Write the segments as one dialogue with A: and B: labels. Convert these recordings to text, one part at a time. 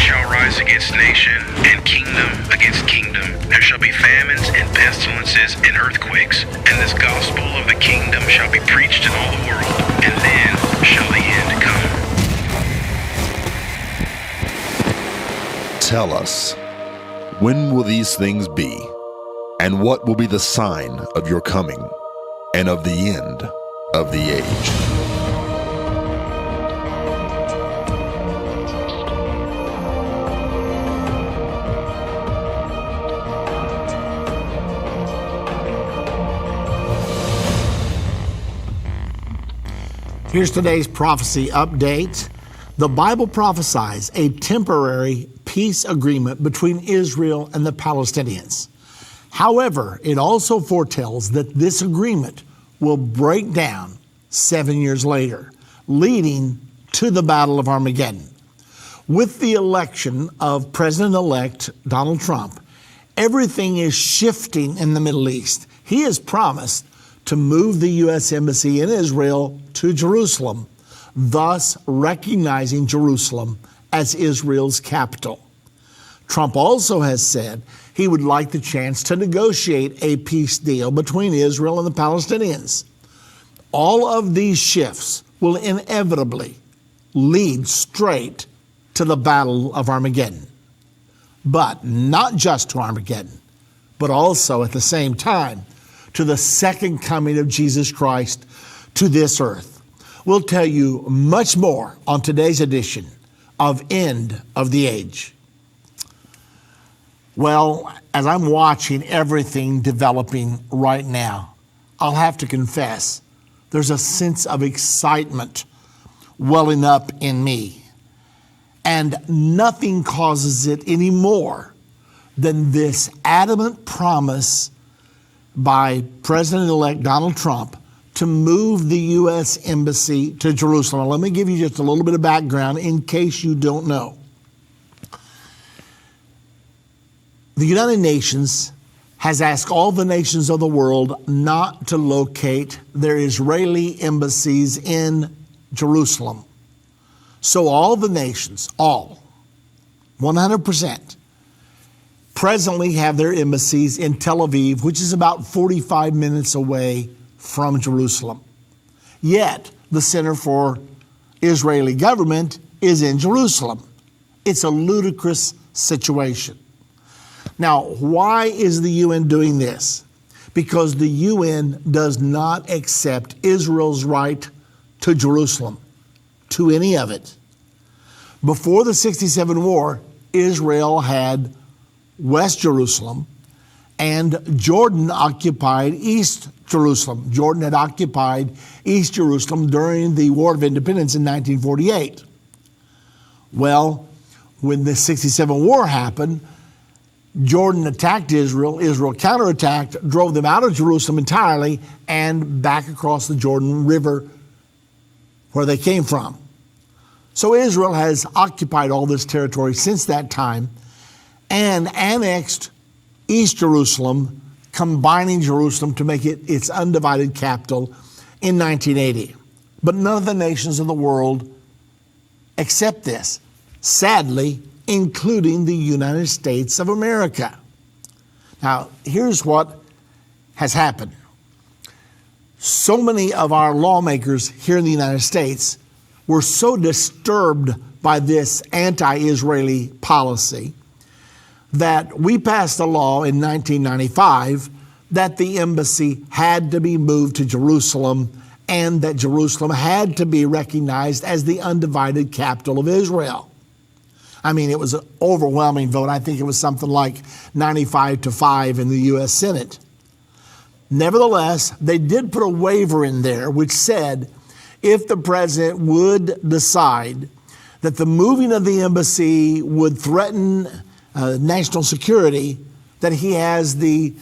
A: shall rise against nation, and kingdom against kingdom. There shall be famines and pestilences and earthquakes, and this gospel of the kingdom shall be preached in all the world, and then shall the end come.
B: Tell us, when will these things be? And what will be the sign of your coming and of the end of the age?
C: Here's today's prophecy update. The Bible prophesies a temporary peace agreement between Israel and the Palestinians. However, it also foretells that this agreement will break down 7 years later, leading to the Battle of Armageddon. With the election of President-elect Donald Trump, everything is shifting in the Middle East. He has promised to move the U.S. Embassy in Israel to Jerusalem, thus recognizing Jerusalem as Israel's capital. Trump also has said he would like the chance to negotiate a peace deal between Israel and the Palestinians. All of these shifts will inevitably lead straight to the Battle of Armageddon. But not just to Armageddon, but also at the same time to the second coming of Jesus Christ to this earth. We'll tell you much more on today's edition of End of the Age. Well, as I'm watching everything developing right now, I'll have to confess, there's a sense of excitement welling up in me. And nothing causes it any more than this adamant promise by President-elect Donald Trump to move the U.S. Embassy to Jerusalem. Let me give you just a little bit of background in case you don't know. The United Nations has asked all the nations of the world not to locate their Israeli embassies in Jerusalem. So all the nations, 100%, presently have their embassies in Tel Aviv, which is about 45 minutes away from Jerusalem. Yet, the Center for Israeli Government is in Jerusalem. It's a ludicrous situation. Now, why is the UN doing this? Because the UN does not accept Israel's right to Jerusalem, to any of it. Before the '67 war, Israel had West Jerusalem, and Jordan occupied East Jerusalem. Jordan had occupied East Jerusalem during the War of Independence in 1948. Well, when the '67 war happened, Jordan attacked Israel. Israel counterattacked, drove them out of Jerusalem entirely and back across the Jordan River where they came from. So Israel has occupied all this territory since that time and annexed East Jerusalem, combining Jerusalem to make it its undivided capital in 1980. But none of the nations of the world accept this, sadly, including the United States of America. Now, here's what has happened. So many of our lawmakers here in the United States were so disturbed by this anti-Israeli policy that we passed a law in 1995 that the embassy had to be moved to Jerusalem and that Jerusalem had to be recognized as the undivided capital of Israel. I mean, it was an overwhelming vote. I think it was something like 95-5 in the U.S. Senate. Nevertheless, they did put a waiver in there which said if the president would decide that the moving of the embassy would threaten national security, that he has the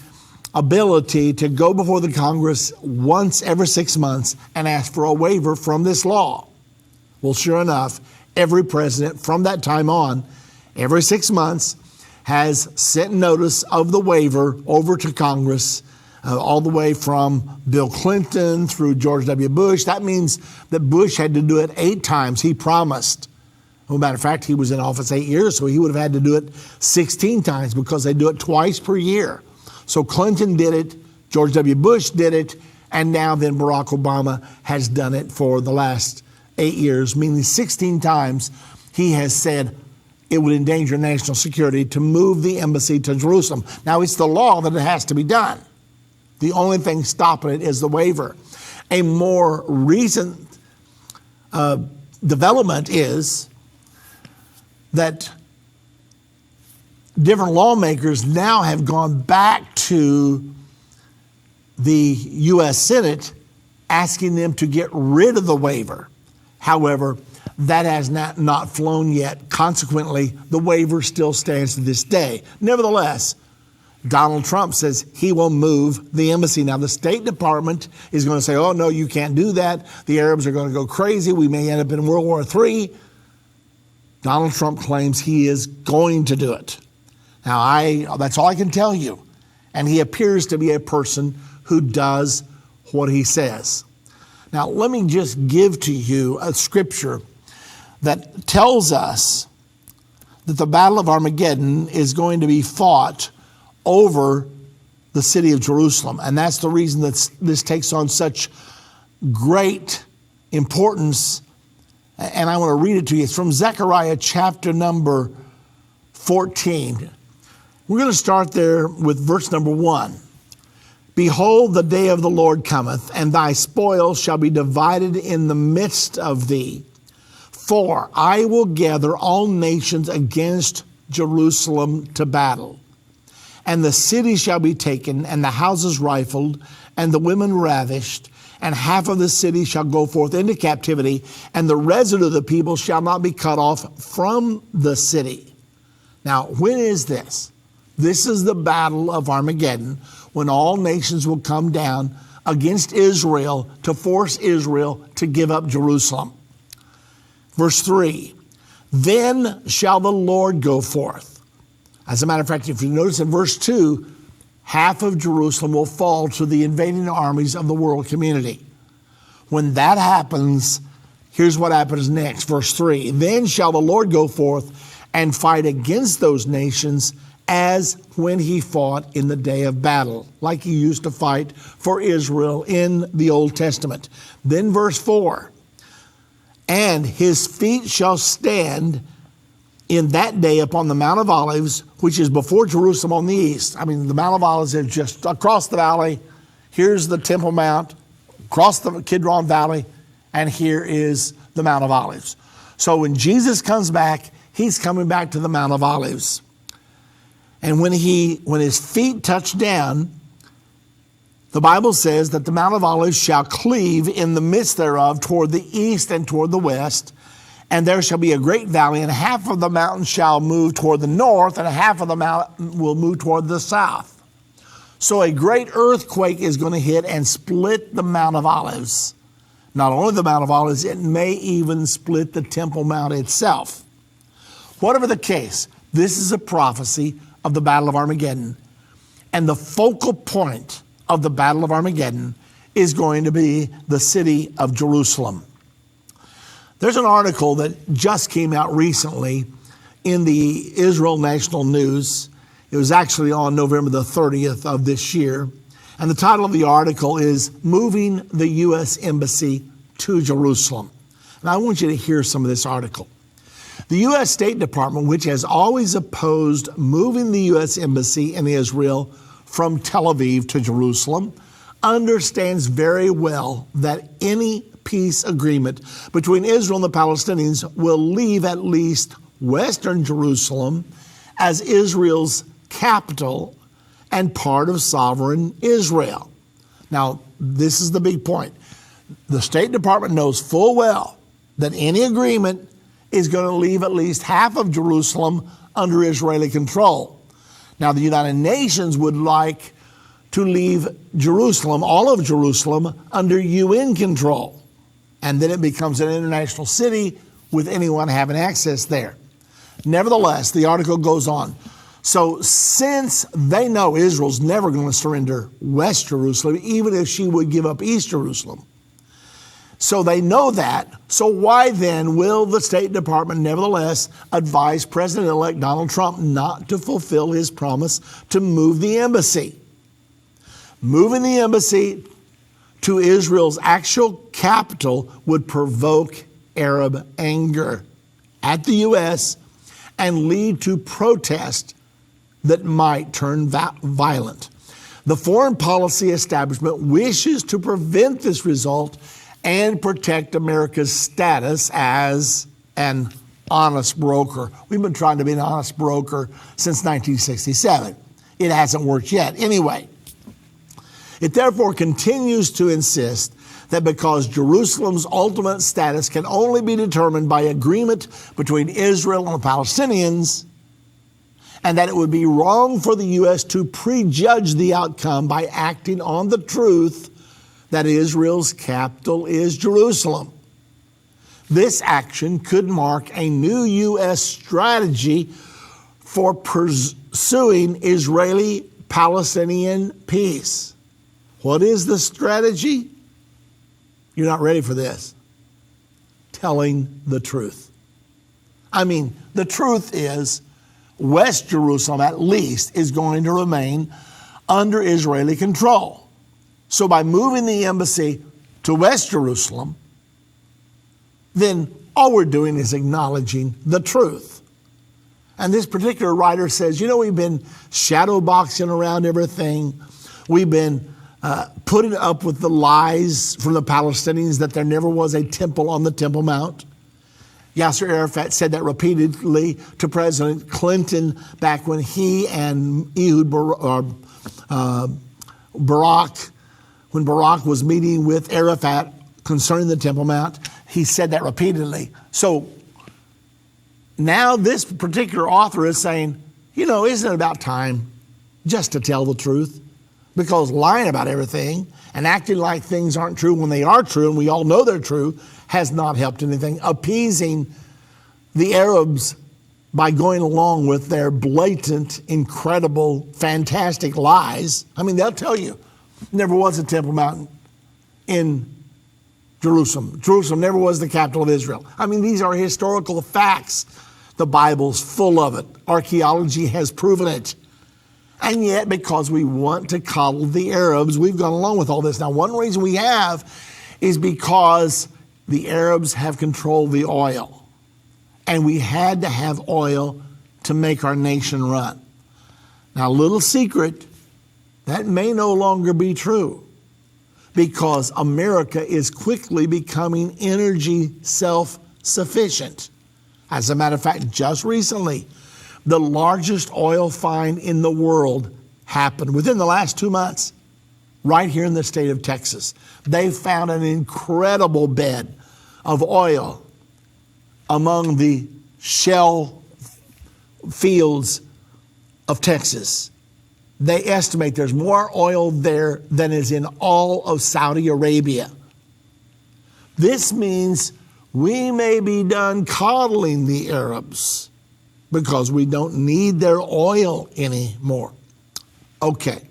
C: ability to go before the Congress once every 6 months and ask for a waiver from this law. Well, sure enough, every president from that time on, every 6 months, has sent notice of the waiver over to Congress, all the way from Bill Clinton through George W. Bush. That means that Bush had to do it 8 times. He promised Well, matter of fact, he was in office 8 years, so he would have had to do it 16 times because they do it twice per year. So Clinton did it, George W. Bush did it, and now then Barack Obama has done it for the last 8 years, meaning 16 times he has said it would endanger national security to move the embassy to Jerusalem. Now, it's the law that it has to be done. The only thing stopping it is the waiver. A more recent development is that different lawmakers now have gone back to the U.S. Senate asking them to get rid of the waiver. However, that has not flown yet. Consequently, the waiver still stands to this day. Nevertheless, Donald Trump says he will move the embassy. Now, the State Department is going to say, oh, no, you can't do that. The Arabs are going to go crazy. We may end up in World War III. Donald Trump claims he is going to do it. Now, that's all I can tell you. And he appears to be a person who does what he says. Now, let me just give to you a scripture that tells us that the Battle of Armageddon is going to be fought over the city of Jerusalem. And that's the reason that this takes on such great importance. And I want to read it to you. It's from Zechariah chapter number 14. We're going to start there with verse number 1. Behold, the day of the Lord cometh, and thy spoil shall be divided in the midst of thee. For I will gather all nations against Jerusalem to battle. And the city shall be taken, and the houses rifled, and the women ravished, and half of the city shall go forth into captivity, and the residue of the people shall not be cut off from the city. Now, when is this? This is the battle of Armageddon, when all nations will come down against Israel to force Israel to give up Jerusalem. Verse 3, then shall the Lord go forth. As a matter of fact, if you notice in verse 2, half of Jerusalem will fall to the invading armies of the world community. When that happens, here's what happens next. Verse 3, then shall the Lord go forth and fight against those nations as when he fought in the day of battle, like he used to fight for Israel in the Old Testament. Then verse 4, and his feet shall stand in that day upon the Mount of Olives, which is before Jerusalem on the east. I mean, the Mount of Olives is just across the valley. Here's the Temple Mount, across the Kidron Valley, and here is the Mount of Olives. So when Jesus comes back, he's coming back to the Mount of Olives. And when his feet touch down, the Bible says that the Mount of Olives shall cleave in the midst thereof toward the east and toward the west. And there shall be a great valley, and half of the mountain shall move toward the north, and half of the mountain will move toward the south. So a great earthquake is going to hit and split the Mount of Olives. Not only the Mount of Olives, it may even split the Temple Mount itself. Whatever the case, this is a prophecy of the Battle of Armageddon. And the focal point of the Battle of Armageddon is going to be the city of Jerusalem. There's an article that just came out recently in the Israel National News. It was actually on November the 30th of this year. And the title of the article is Moving the U.S. Embassy to Jerusalem. And I want you to hear some of this article. The U.S. State Department, which has always opposed moving the U.S. Embassy in Israel from Tel Aviv to Jerusalem, understands very well that any peace agreement between Israel and the Palestinians will leave at least Western Jerusalem as Israel's capital and part of sovereign Israel. Now, this is the big point. The State Department knows full well that any agreement is going to leave at least half of Jerusalem under Israeli control. Now, the United Nations would like to leave Jerusalem, all of Jerusalem, under UN control. And then it becomes an international city with anyone having access there. Nevertheless, the article goes on. So since they know Israel's never going to surrender West Jerusalem, even if she would give up East Jerusalem, So they know that. So why then will the State Department nevertheless advise President-elect Donald Trump not to fulfill his promise to move the embassy? Moving the embassy to Israel's actual capital would provoke Arab anger at the U.S. and lead to protests that might turn violent. The foreign policy establishment wishes to prevent this result and protect America's status as an honest broker. We've been trying to be an honest broker since 1967. It hasn't worked yet. Anyway, it therefore continues to insist that because Jerusalem's ultimate status can only be determined by agreement between Israel and the Palestinians, and that it would be wrong for the U.S. to prejudge the outcome by acting on the truth that Israel's capital is Jerusalem. This action could mark a new U.S. strategy for pursuing Israeli-Palestinian peace. What is the strategy? You're not ready for this. Telling the truth. I mean, the truth is West Jerusalem, at least, is going to remain under Israeli control. So by moving the embassy to West Jerusalem, then all we're doing is acknowledging the truth. And this particular writer says, we've been shadow boxing around everything. We've been putting up with the lies from the Palestinians that there never was a temple on the Temple Mount. Yasser Arafat said that repeatedly to President Clinton back when he and Ehud Barak, when Barak was meeting with Arafat concerning the Temple Mount, he said that repeatedly. So now this particular author is saying, isn't it about time just to tell the truth? Because lying about everything and acting like things aren't true when they are true, and we all know they're true, has not helped anything. Appeasing the Arabs by going along with their blatant, incredible, fantastic lies. I mean, they'll tell you, never was a Temple Mount in Jerusalem. Jerusalem never was the capital of Israel. I mean, these are historical facts. The Bible's full of it. Archaeology has proven it. And yet, because we want to coddle the Arabs, we've gone along with all this. Now, one reason we have is because the Arabs have controlled the oil. And we had to have oil to make our nation run. Now, a little secret, that may no longer be true, because America is quickly becoming energy self-sufficient. As a matter of fact, just recently, the largest oil find in the world happened within the last 2 months, right here in the state of Texas. They found an incredible bed of oil among the shale fields of Texas. They estimate there's more oil there than is in all of Saudi Arabia. This means we may be done coddling the Arabs because we don't need their oil anymore. Okay.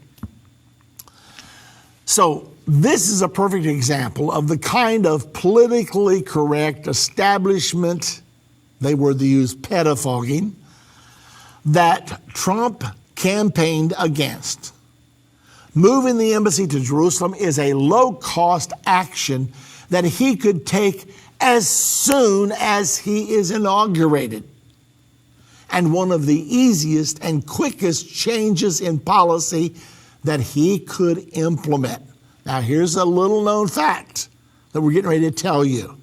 C: So this is a perfect example of the kind of politically correct establishment, they were to use pettifogging, that Trump campaigned against. Moving the embassy to Jerusalem is a low-cost action that he could take as soon as he is inaugurated, and one of the easiest and quickest changes in policy that he could implement. Now, here's a little known fact that we're getting ready to tell you.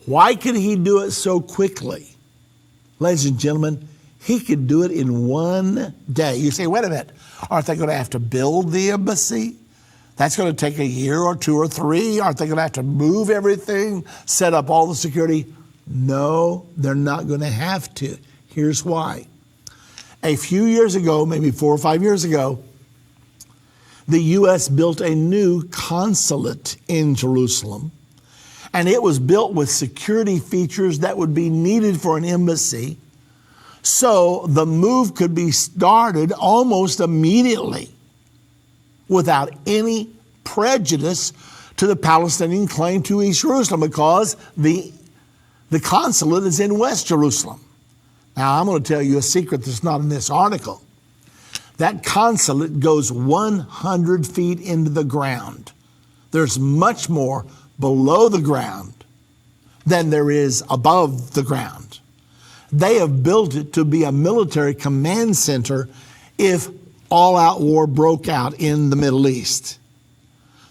C: Why could he do it so quickly? Ladies and gentlemen, he could do it in one day. You say, wait a minute, aren't they going to have to build the embassy? That's going to take a year or 2 or 3. Aren't they going to have to move everything, set up all the security? No, they're not going to have to. Here's why. A few years ago, maybe 4 or 5 years ago, the U.S. built a new consulate in Jerusalem, and it was built with security features that would be needed for an embassy, so the move could be started almost immediately without any prejudice to the Palestinian claim to East Jerusalem because the consulate is in West Jerusalem. Now, I'm going to tell you a secret that's not in this article. That consulate goes 100 feet into the ground. There's much more below the ground than there is above the ground. They have built it to be a military command center if all-out war broke out in the Middle East.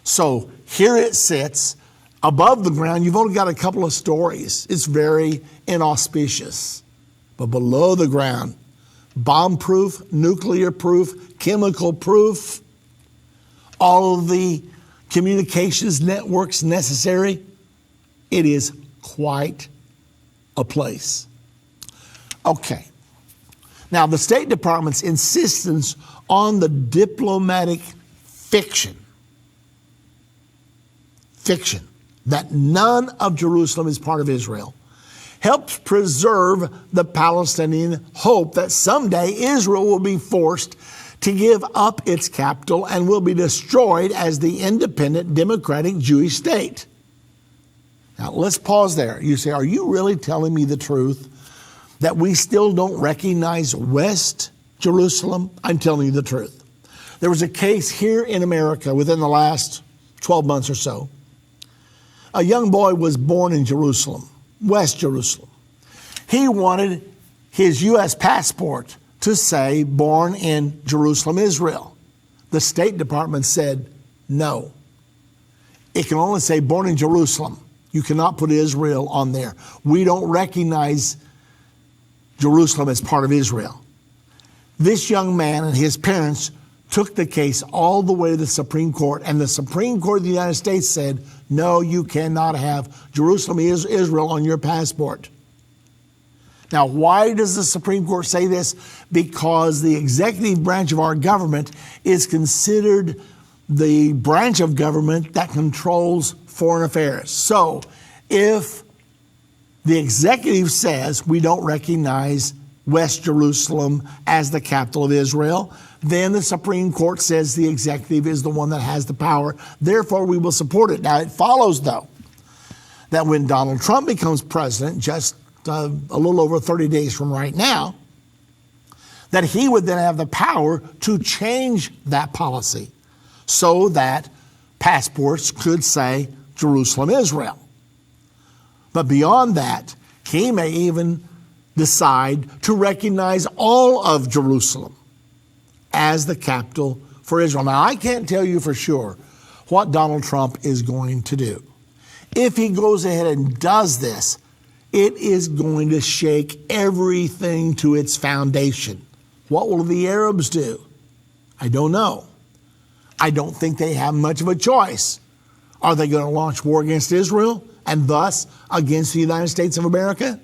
C: So here it sits above the ground. You've only got a couple of stories. It's very inauspicious. But below the ground, bomb-proof, nuclear-proof, chemical-proof, all of the communications networks necessary. It is quite a place. Okay. Now, the State Department's insistence on the diplomatic fiction that none of Jerusalem is part of Israel helps preserve the Palestinian hope that someday Israel will be forced to give up its capital and will be destroyed as the independent democratic Jewish state. Now, let's pause there. You say, are you really telling me the truth that we still don't recognize West Jerusalem? I'm telling you the truth. There was a case here in America within the last 12 months or so. A young boy was born in Jerusalem, West Jerusalem. He wanted his U.S. passport to say born in Jerusalem, Israel. The State Department said no. It can only say born in Jerusalem. You cannot put Israel on there. We don't recognize Jerusalem as part of Israel. This young man and his parents took the case all the way to the Supreme Court, and the Supreme Court of the United States said, no, you cannot have Jerusalem, Israel on your passport. Now, why does the Supreme Court say this? Because the executive branch of our government is considered the branch of government that controls foreign affairs. So, if the executive says we don't recognize West Jerusalem as the capital of Israel, then the Supreme Court says the executive is the one that has the power. Therefore, we will support it. Now, it follows, though, that when Donald Trump becomes president, just a little over 30 days from right now, that he would then have the power to change that policy so that passports could say Jerusalem, Israel. But beyond that, he may even decide to recognize all of Jerusalem as the capital for Israel. Now, I can't tell you for sure what Donald Trump is going to do. If he goes ahead and does this, it is going to shake everything to its foundation. What will the Arabs do? I don't know. I don't think they have much of a choice. Are they going to launch war against Israel and thus against the United States of America?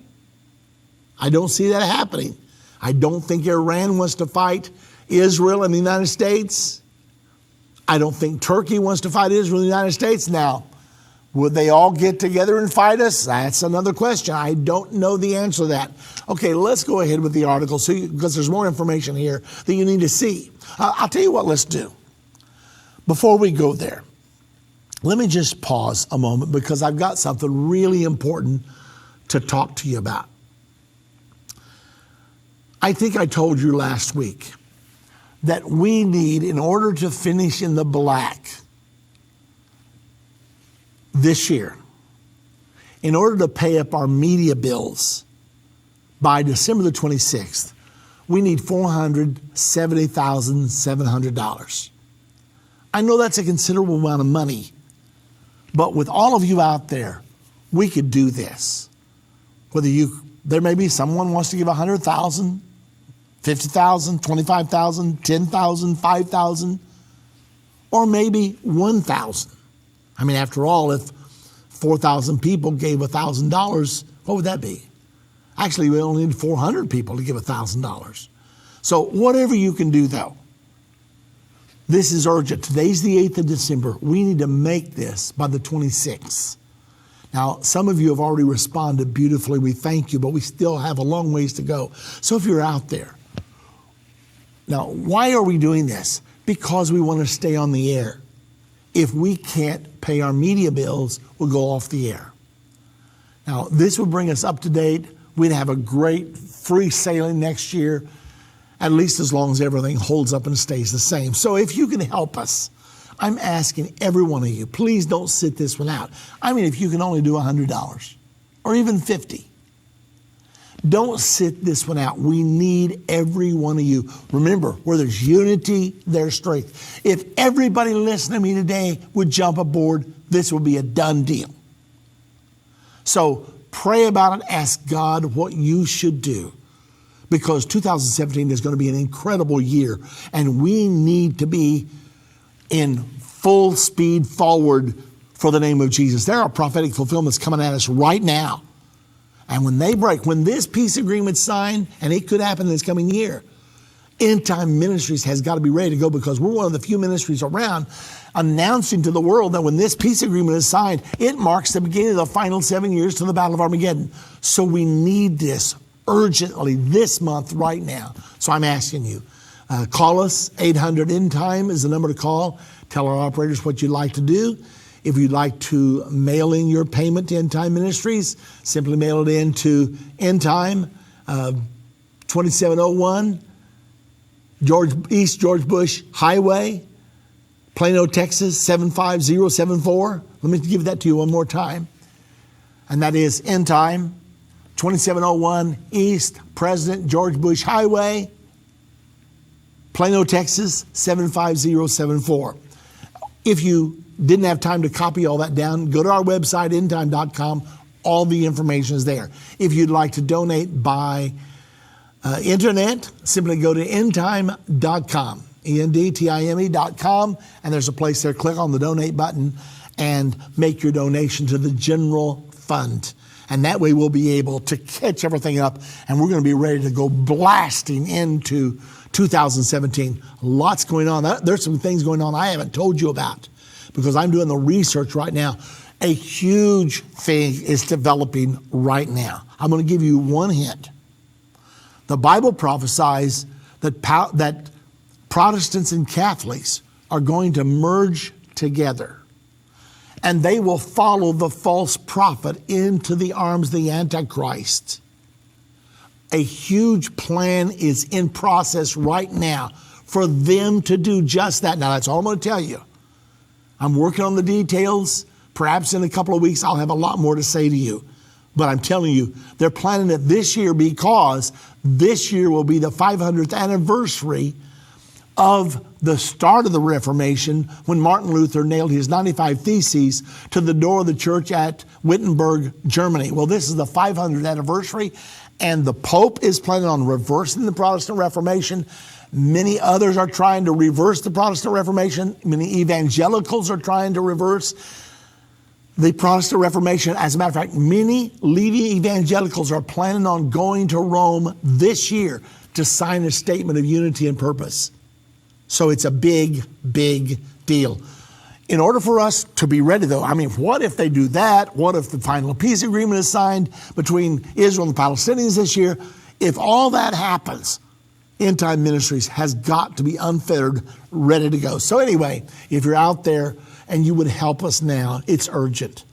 C: I don't see that happening. I don't think Iran wants to fight Israel and the United States. I don't think Turkey wants to fight Israel and the United States. Now, would they all get together and fight us? That's another question. I don't know the answer to that. Okay, let's go ahead with the article because there's more information here that you need to see. I'll tell you what, let's do. Before we go there, let me just pause a moment because I've got something really important to talk to you about. I think I told you last week that we need, in order to finish in the black this year, in order to pay up our media bills by December the 26th, we need $470,700. I know that's a considerable amount of money, but with all of you out there, we could do this. There may be someone wants to give $100,000, $50,000, $25,000, $10,000, $5,000, or maybe $1,000. I mean, after all, if 4,000 people gave $1,000, what would that be? Actually, we only need 400 people to give $1,000. So whatever you can do, though, this is urgent. Today's the 8th of December. We need to make this by the 26th. Now, some of you have already responded beautifully. We thank you, but we still have a long ways to go. So if you're out there, now, why are we doing this? Because we want to stay on the air. if we can't pay our media bills, will go off the air. Now, this would bring us up to date. We'd have a great free sailing next year, at least as long as everything holds up and stays the same. So if you can help us, I'm asking every one of you, please don't sit this one out. I mean, if you can only do $100 or even $50, don't sit this one out. We need every one of you. Remember, where there's unity, there's strength. If everybody listening to me today would jump aboard, this would be a done deal. So pray about it. Ask God what you should do, because 2017 is going to be an incredible year, and we need to be in full speed forward for the name of Jesus. There are prophetic fulfillments coming at us right now. And when they break, when this peace agreement's signed, and it could happen in this coming year, End Time Ministries has got to be ready to go, because we're one of the few ministries around announcing to the world that when this peace agreement is signed, it marks the beginning of the final 7 years to the Battle of Armageddon. So we need this urgently this month right now. So I'm asking you, call us. 800 End Time is the number to call. Tell our operators what you'd like to do. If you'd like to mail in your payment to End Time Ministries, simply mail it in to End Time, 2701 East George Bush Highway, Plano, Texas, 75074. Let me give that to you one more time. And that is End Time, 2701 East President George Bush Highway, Plano, Texas, 75074. If you didn't have time to copy all that down, go to our website, endtime.com. All the information is there. If you'd like to donate by internet, simply go to endtime.com, endtime.com, and there's a place there. Click on the donate button and make your donation to the general fund. And that way we'll be able to catch everything up, and we're going to be ready to go blasting into 2017. Lots going on. There's some things going on I haven't told you about, because I'm doing the research right now. A huge thing is developing right now. I'm going to give you one hint. The Bible prophesies that Protestants and Catholics are going to merge together, and they will follow the false prophet into the arms of the Antichrist. A huge plan is in process right now for them to do just that. Now, that's all I'm going to tell you. I'm working on the details. Perhaps in a couple of weeks, I'll have a lot more to say to you. But I'm telling you, they're planning it this year, because this year will be the 500th anniversary of the start of the Reformation, when Martin Luther nailed his 95 Theses to the door of the church at Wittenberg, Germany. Well, this is the 500th anniversary, and the Pope is planning on reversing the Protestant Reformation. Many others are trying to reverse the Protestant Reformation. Many evangelicals are trying to reverse the Protestant Reformation. As a matter of fact, many leading evangelicals are planning on going to Rome this year to sign a statement of unity and purpose. So it's a big, big deal. In order for us to be ready, though, I mean, what if they do that? What if the final peace agreement is signed between Israel and the Palestinians this year? If all that happens, End Time Ministries has got to be unfettered, ready to go. So anyway, if you're out there and you would help us now, it's urgent.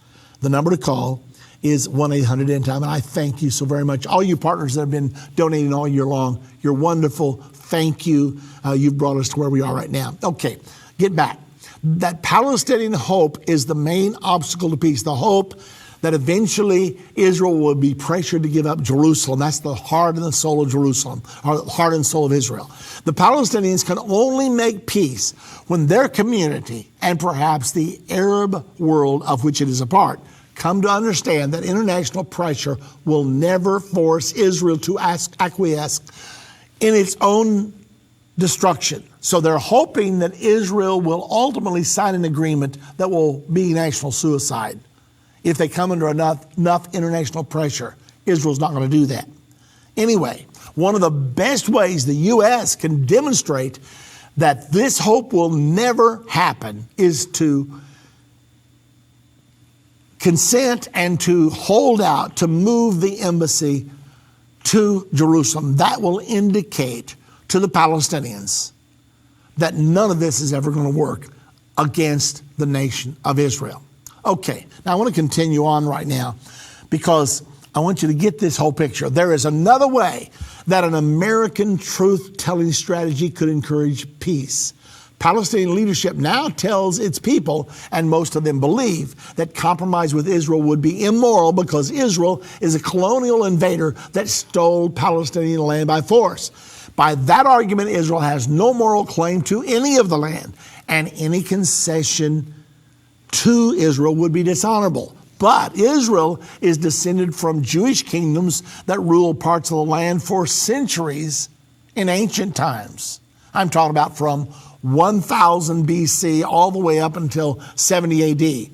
C: The number to call is 1-800-END-TIME, and I thank you so very much. All you partners that have been donating all year long, you're wonderful. Thank you. You've brought us to where we are right now. Okay, get back. That Palestinian hope is the main obstacle to peace. The hope that eventually Israel will be pressured to give up Jerusalem. That's the heart and the soul of Jerusalem, or heart and soul of Israel. The Palestinians can only make peace when their community, and perhaps the Arab world of which it is a part, come to understand that international pressure will never force Israel to acquiesce in its own destruction. So they're hoping that Israel will ultimately sign an agreement that will be national suicide. If they come under enough international pressure, Israel's not going to do that. Anyway, one of the best ways the U.S. can demonstrate that this hope will never happen is to consent and to hold out to move the embassy to Jerusalem. That will indicate to the Palestinians that none of this is ever going to work against the nation of Israel. Okay, now I want to continue on right now because I want you to get this whole picture. There is another way that an American truth-telling strategy could encourage peace. Palestinian leadership now tells its people, and most of them believe, that compromise with Israel would be immoral because Israel is a colonial invader that stole Palestinian land by force. By that argument, Israel has no moral claim to any of the land, and any concession to Israel would be dishonorable. But Israel is descended from Jewish kingdoms that ruled parts of the land for centuries in ancient times. I'm talking about from 1000 BC all the way up until 70 AD.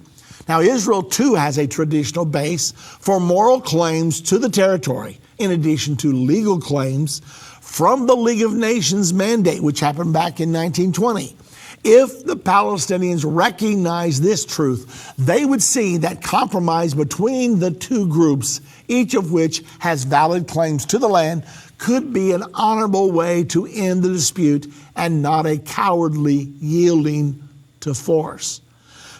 C: Now, Israel too has a traditional base for moral claims to the territory, in addition to legal claims from the League of Nations mandate, which happened back in 1920. If the Palestinians recognize this truth, they would see that compromise between the two groups, each of which has valid claims to the land, could be an honorable way to end the dispute and not a cowardly yielding to force.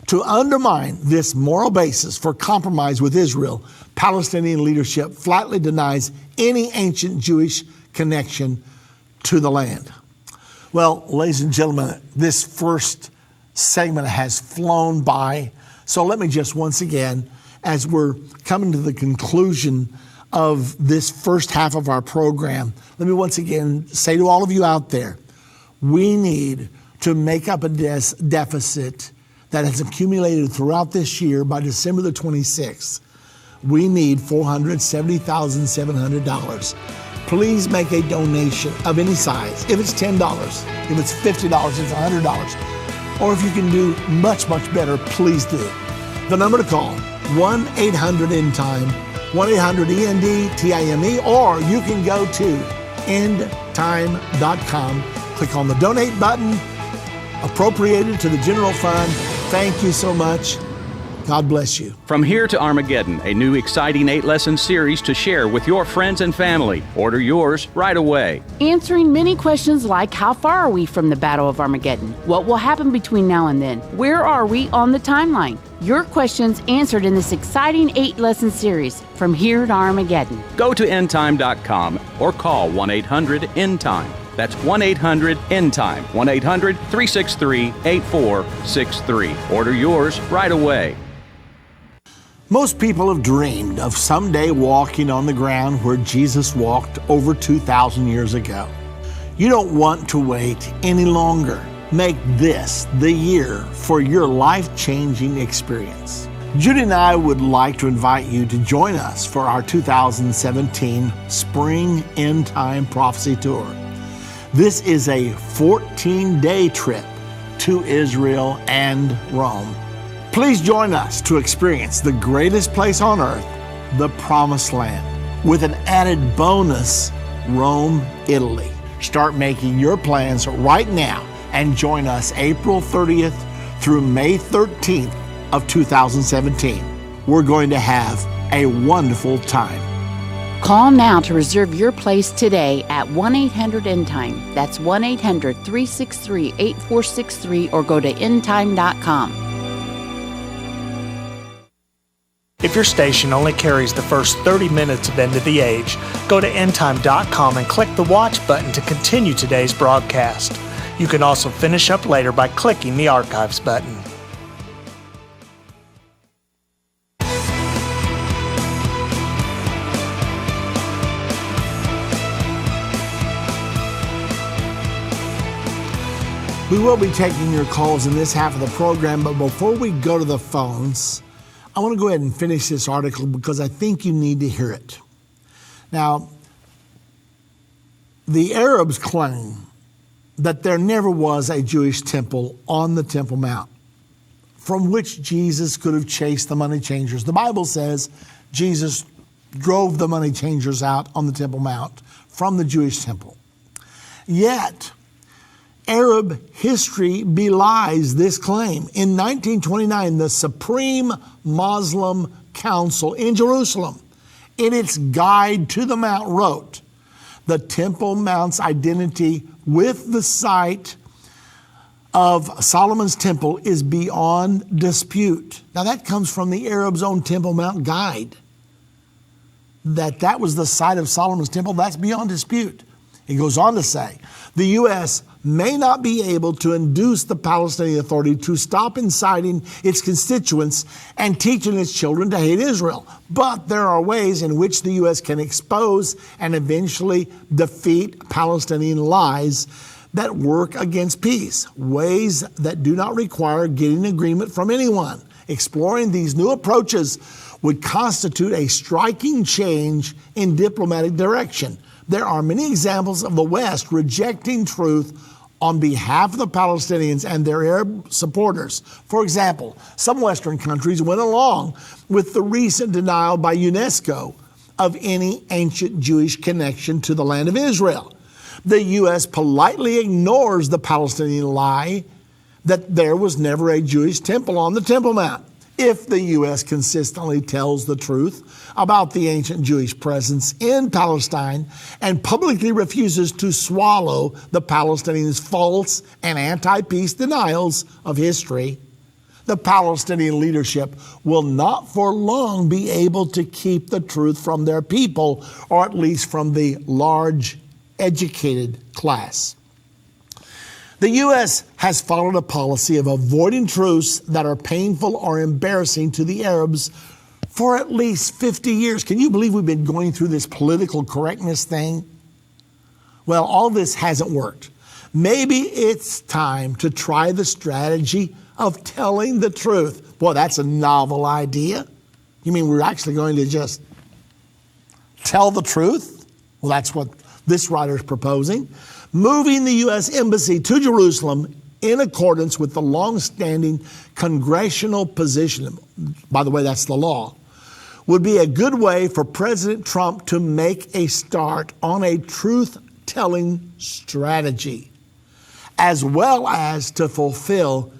C: To undermine this moral basis for compromise with Israel, Palestinian leadership flatly denies any ancient Jewish connection to the land. Well, ladies and gentlemen, this first segment has flown by. So let me just once again, as we're coming to the conclusion of this first half of our program, let me once again say to all of you out there, we need to make up a deficit that has accumulated throughout this year. By December the 26th. We need $470,700. Please make a donation of any size. If it's $10, if it's $50, if it's $100, or if you can do much, much better, please do. The number to call, 1-800-END-TIME, 1-800-END-TIME, or you can go to endtime.com, click on the donate button, appropriated to the general fund. Thank you so much. God bless you.
D: From Here to Armageddon, a new exciting 8-lesson series to share with your friends and family. Order yours right away.
E: Answering many questions like how far are we from the Battle of Armageddon? What will happen between now and then? Where are we on the timeline? Your questions answered in this exciting 8-lesson series, From Here to Armageddon. Go to endtime.com or call 1-800-END-TIME. That's 1-800-END-TIME, 1-800-363-8463. Order yours right away.
C: Most people have dreamed of someday walking on the ground where Jesus walked over 2,000 years ago. You don't want to wait any longer. Make this the year for your life-changing experience. Judy and I would like to invite you to join us for our 2017 Spring End Time Prophecy Tour. This is a 14-day trip to Israel and Rome. Please join us to experience the greatest place on earth, the Promised Land, with an added bonus, Rome, Italy. Start making your plans right now and join us April 30th through May 13th of 2017. We're going to have a wonderful time.
E: Call now to reserve your place today at 1-800-END-TIME. That's 1-800-363-8463 or go to endtime.com.
F: If your station only carries the first 30 minutes of End of the Age, go to endtime.com and click the watch button to continue today's broadcast. You can also finish up later by clicking the archives button.
C: We will be taking your calls in this half of the program, but before we go to the phones, I want to go ahead and finish this article because I think you need to hear it. Now, the Arabs claim that there never was a Jewish temple on the Temple Mount from which Jesus could have chased the money changers. The Bible says Jesus drove the money changers out on the Temple Mount from the Jewish temple. Yet, Arab history belies this claim. In 1929, the Supreme Muslim Council in Jerusalem, in its guide to the Mount, wrote, "The Temple Mount's identity with the site of Solomon's temple is beyond dispute. Now that comes from the Arab's own Temple Mount Guide. That was the site of Solomon's temple, that's beyond dispute. He goes on to say, the U.S. may not be able to induce the Palestinian Authority to stop inciting its constituents and teaching its children to hate Israel. But there are ways in which the U.S. can expose and eventually defeat Palestinian lies that work against peace, ways that do not require getting agreement from anyone. Exploring these new approaches would constitute a striking change in diplomatic direction. There are many examples of the West rejecting truth on behalf of the Palestinians and their Arab supporters. For example, some Western countries went along with the recent denial by UNESCO of any ancient Jewish connection to the land of Israel. The U.S. politely ignores the Palestinian lie that there was never a Jewish temple on the Temple Mount. If the U.S. consistently tells the truth about the ancient Jewish presence in Palestine and publicly refuses to swallow the Palestinians' false and anti-peace denials of history, the Palestinian leadership will not for long be able to keep the truth from their people, or at least from the large educated class. The U.S. has followed a policy of avoiding truths that are painful or embarrassing to the Arabs for at least 50 years. Can you believe we've been going through this political correctness thing? Well, all this hasn't worked. Maybe it's time to try the strategy of telling the truth. Boy, that's a novel idea. You mean we're actually going to just tell the truth? Well, that's what this writer is proposing. Moving the U.S. Embassy to Jerusalem in accordance with the long-standing congressional position, by the way, that's the law, would be a good way for President Trump to make a start on a truth-telling strategy, as well as to fulfill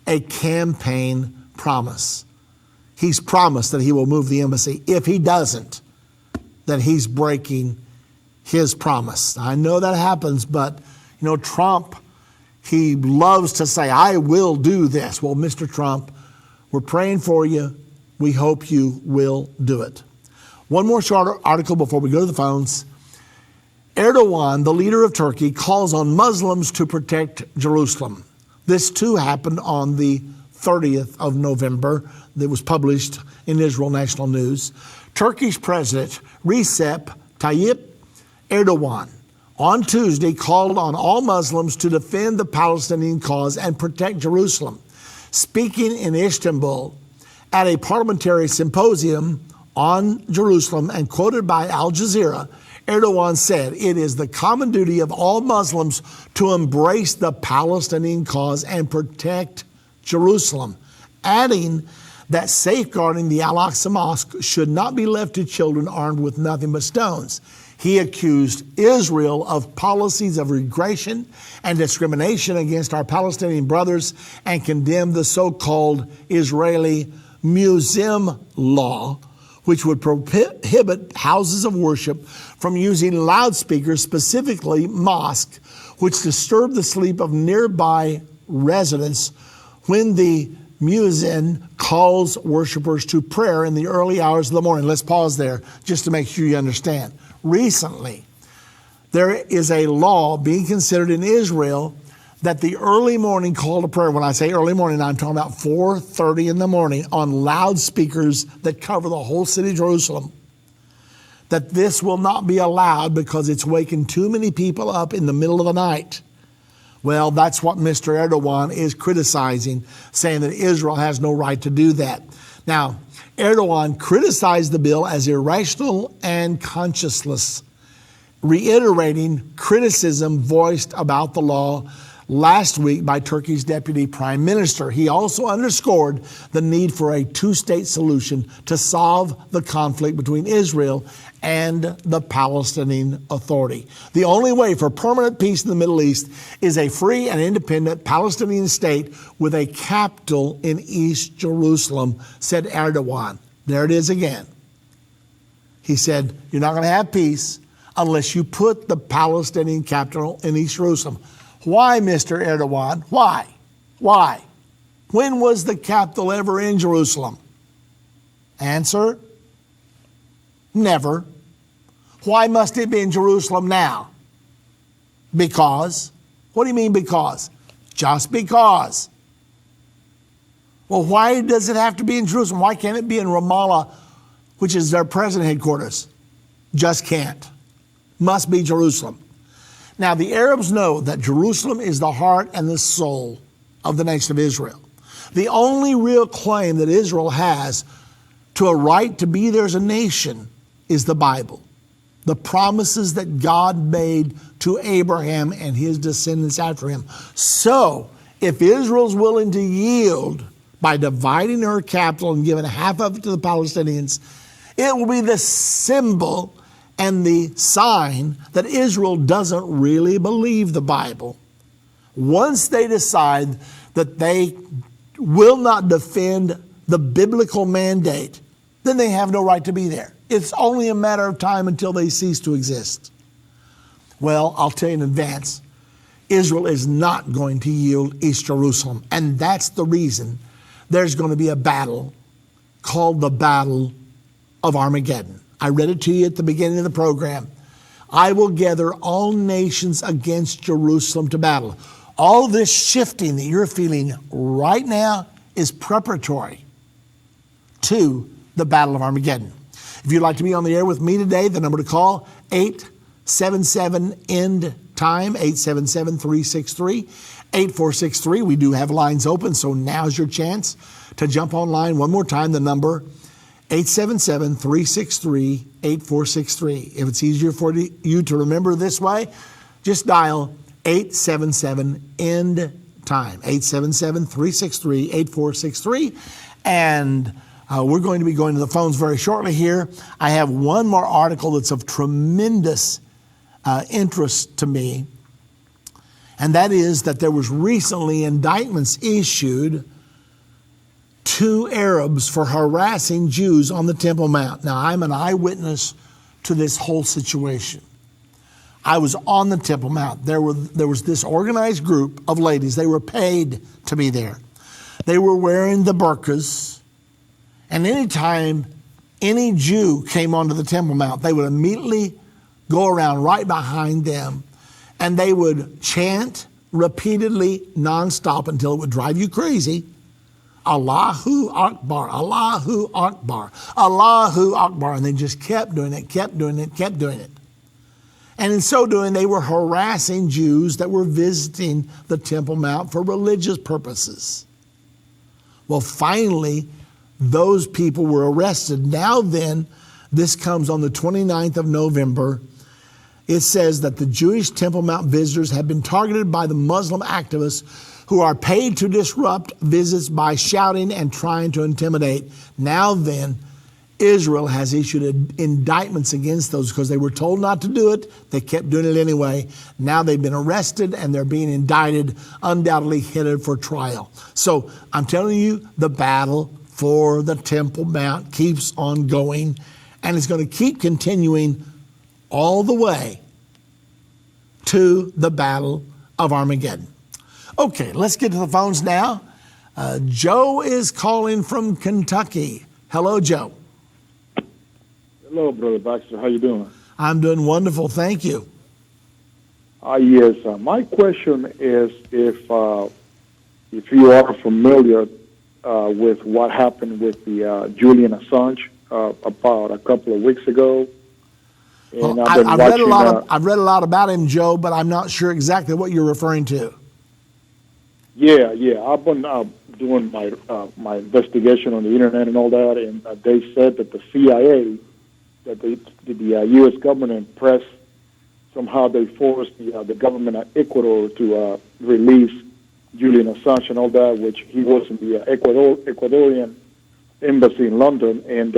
C: a campaign promise. He's promised that he will move the embassy. If he doesn't, then he's breaking his promise. I know that happens, but Trump, he loves to say, I will do this. Well, Mr. Trump, we're praying for you. We hope you will do it. One more short article before we go to the phones. Erdogan, the leader of Turkey, calls on Muslims to protect Jerusalem. This too happened on the 30th of November. That was published in Israel National News. Turkish President Recep Tayyip Erdogan on Tuesday called on all Muslims to defend the Palestinian cause and protect Jerusalem. Speaking in Istanbul at a parliamentary symposium on Jerusalem and quoted by Al Jazeera, Erdogan said, it is the common duty of all Muslims to embrace the Palestinian cause and protect Jerusalem, adding that safeguarding the Al-Aqsa Mosque should not be left to children armed with nothing but stones. He accused Israel of policies of regression and discrimination against our Palestinian brothers and condemned the so-called Israeli museum law, which would prohibit houses of worship from using loudspeakers, specifically mosques, which disturb the sleep of nearby residents when the muezzin calls worshipers to prayer in the early hours of the morning. Let's pause there just to make sure you understand. Recently, there is a law being considered in Israel that the early morning call to prayer, when I say early morning, I'm talking about 4:30 in the morning on loudspeakers that cover the whole city of Jerusalem, that this will not be allowed because it's waking too many people up in the middle of the night. Well, that's what Mr. Erdogan is criticizing, saying that Israel has no right to do that. Now, Erdogan criticized the bill as irrational and conscienceless, reiterating criticism voiced about the law last week by Turkey's deputy prime minister. He also underscored the need for a two-state solution to solve the conflict between Israel and the Palestinian Authority. The only way for permanent peace in the Middle East is a free and independent Palestinian state with a capital in East Jerusalem, said Erdogan. There it is again. He said, you're not going to have peace unless you put the Palestinian capital in East Jerusalem. Why, Mr. Erdogan? Why? Why? When was the capital ever in Jerusalem? Answer, never. Why must it be in Jerusalem now? Because. What do you mean because? Just because. Well, why does it have to be in Jerusalem? Why can't it be in Ramallah, which is their present headquarters? Just can't. Must be Jerusalem. Now, the Arabs know that Jerusalem is the heart and the soul of the nation of Israel. The only real claim that Israel has to a right to be there as a nation is the Bible. The promises that God made to Abraham and his descendants after him. So, if Israel's willing to yield by dividing her capital and giving half of it to the Palestinians, it will be the symbol and the sign that Israel doesn't really believe the Bible. Once they decide that they will not defend the biblical mandate, then they have no right to be there. It's only a matter of time until they cease to exist. Well, I'll tell you in advance, Israel is not going to yield East Jerusalem. And that's the reason there's going to be a battle called the Battle of Armageddon. I read it to you at the beginning of the program. I will gather all nations against Jerusalem to battle. All this shifting that you're feeling right now is preparatory to the Battle of Armageddon. If you'd like to be on the air with me today, the number to call, 877-END-TIME, 877-363-8463. We do have lines open, so now's your chance to jump online. One more time, the number, 877-363-8463. If it's easier for you to remember this way, just dial 877-END-TIME, 877-363-8463. And we're going to be going to the phones very shortly here. I have one more article that's of tremendous interest to me, and that is that there was recently indictments issued to Arabs for harassing Jews on the Temple Mount. Now, I'm an eyewitness to this whole situation. I was on the Temple Mount. There was this organized group of ladies. They were paid to be there. They were wearing the burqas. And anytime any Jew came onto the Temple Mount, they would immediately go around right behind them, and they would chant repeatedly, nonstop, until it would drive you crazy. Allahu Akbar, Allahu Akbar, Allahu Akbar. And they just kept doing it, kept doing it, kept doing it. And in so doing, they were harassing Jews that were visiting the Temple Mount for religious purposes. Well, finally, those people were arrested. Now then, this comes on the 29th of November. It says that the Jewish Temple Mount visitors have been targeted by the Muslim activists who are paid to disrupt visits by shouting and trying to intimidate. Now then, Israel has issued indictments against those because they were told not to do it. They kept doing it anyway. Now they've been arrested and they're being indicted, undoubtedly headed for trial. So I'm telling you, the battle for the Temple Mount keeps on going, and it's going to keep continuing all the way to the Battle of Armageddon. Okay, let's get to the phones now. Joe is calling from Kentucky. Hello, Joe.
G: Hello, Brother Baxter. How you doing?
C: I'm doing wonderful, thank you.
G: Yes, my question is if you are familiar with what happened with the Julian Assange about a couple of weeks ago. And
C: Well, I've read a lot about him, Joe, but I'm not sure exactly what you're referring to.
G: Yeah. I've been doing my investigation on the internet and all that, and they said that the CIA, that the U.S. government and press, somehow they forced the government of Ecuador to release Julian Assange and all that, which he was in the Ecuadorian embassy in London, and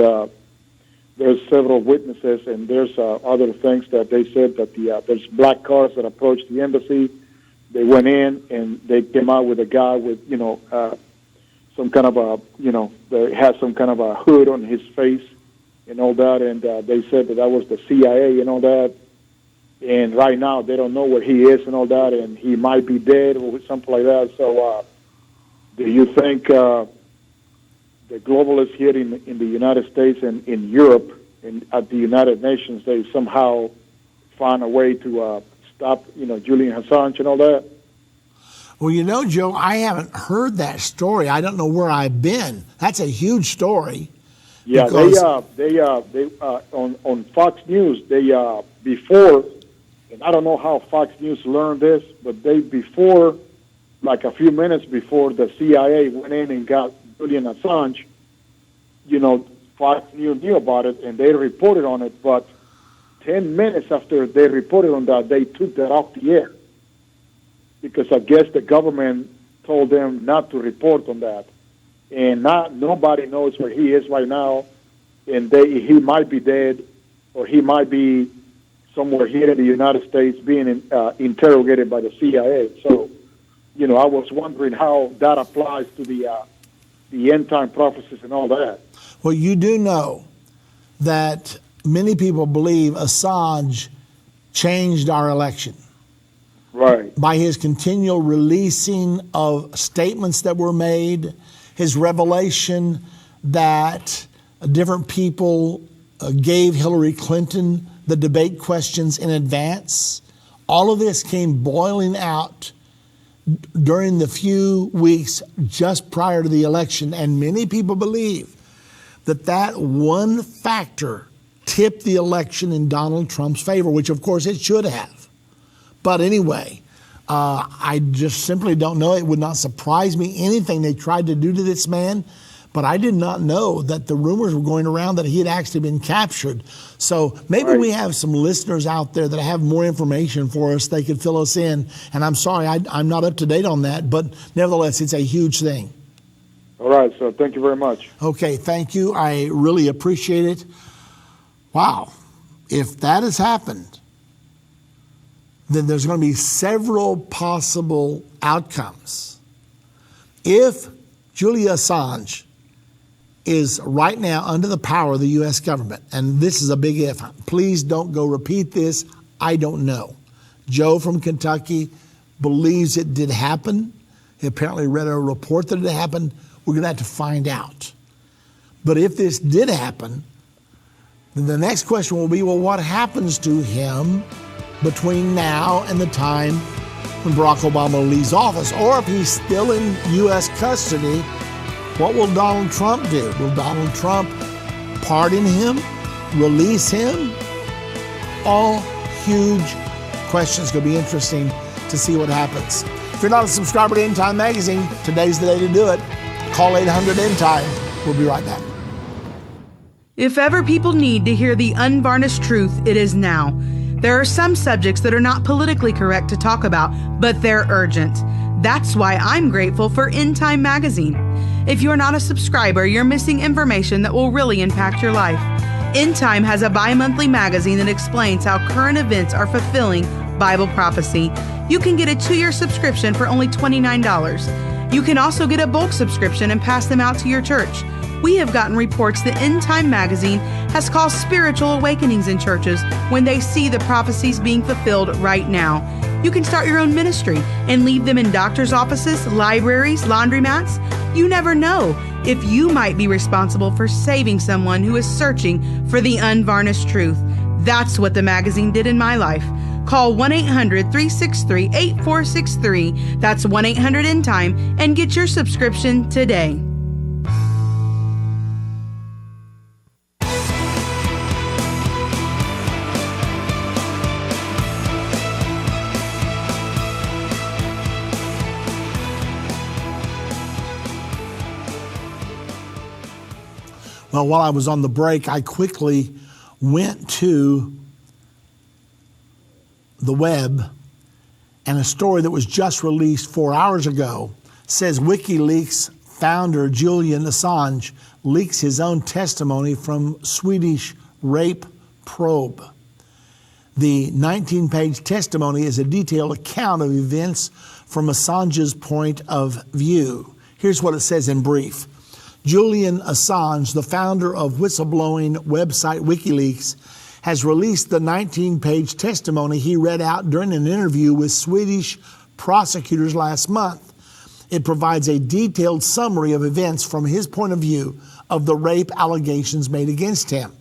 G: there's several witnesses, and there's other things that they said that there's black cars that approached the embassy. They went in and they came out with a guy with some kind of they had some kind of a hood on his face and all that, and they said that was the CIA and all that. And right now they don't know where he is and all that, and he might be dead or something like that. So do you think the globalists here in the United States and in Europe and at the United Nations, they somehow find a way to stop, Julian Assange and all that?
C: Well, Joe, I haven't heard that story. I don't know where I've been. That's a huge story.
G: Yeah, they on Fox News, before, and I don't know how Fox News learned this, but like a few minutes before the CIA went in and got Julian Assange, Fox News knew about it and they reported on it, but 10 minutes after they reported on that, they took that off the air. Because I guess the government told them not to report on that. And nobody knows where he is right now, and he might be dead, or he might be somewhere here in the United States being interrogated by the CIA. So, I was wondering how that applies to the end time prophecies and all that.
C: Well, you do know that many people believe Assange changed our election.
G: Right.
C: By his continual releasing of statements that were made, his revelation that different people gave Hillary Clinton the debate questions in advance. All of this came boiling out during the few weeks just prior to the election, and many people believe that one factor tipped the election in Donald Trump's favor, which of course it should have. But anyway, I just simply don't know. It would not surprise me anything they tried to do to this man, but I did not know that the rumors were going around that he had actually been captured. So maybe we have some listeners out there that have more information for us. They could fill us in. And I'm sorry, I'm not up to date on that, but nevertheless, it's a huge thing.
G: All right, so thank you very much.
C: Okay, thank you. I really appreciate it. Wow, if that has happened, then there's going to be several possible outcomes. If Julian Assange is right now under the power of the U.S. government, and this is a big if, please don't go repeat this, I don't know. Joe from Kentucky believes it did happen. He apparently read a report that it happened. We're going to have to find out. But if this did happen, then the next question will be, well, what happens to him between now and the time when Barack Obama leaves office? Or if he's still in U.S. custody, what will Donald Trump do? Will Donald Trump pardon him, release him? All huge questions. Going to be interesting to see what happens. If you're not a subscriber to End Time Magazine, today's the day to do it. Call 800 End Time. We'll be right back.
H: If ever people need to hear the unvarnished truth, it is now. There are some subjects that are not politically correct to talk about, but they're urgent. That's why I'm grateful for End Time Magazine. If you're not a subscriber, you're missing information that will really impact your life. End Time has a bi-monthly magazine that explains how current events are fulfilling Bible prophecy. You can get a 2-year subscription for only $29. You can also get a bulk subscription and pass them out to your church. We have gotten reports that End Time Magazine has caused spiritual awakenings in churches when they see the prophecies being fulfilled right now. You can start your own ministry and leave them in doctors' offices, libraries, laundromats. You never know if you might be responsible for saving someone who is searching for the unvarnished truth. That's what the magazine did in my life. Call 1-800-363-8463. That's 1-800-END-TIME and get your subscription today.
C: Well, while I was on the break, I quickly went to the web, and a story that was just released 4 hours ago says WikiLeaks founder Julian Assange leaks his own testimony from Swedish rape probe. The 19-page testimony is a detailed account of events from Assange's point of view. Here's what it says in brief. Julian Assange, the founder of whistleblowing website WikiLeaks, has released the 19-page testimony he read out during an interview with Swedish prosecutors last month. It provides a detailed summary of events from his point of view of the rape allegations made against him.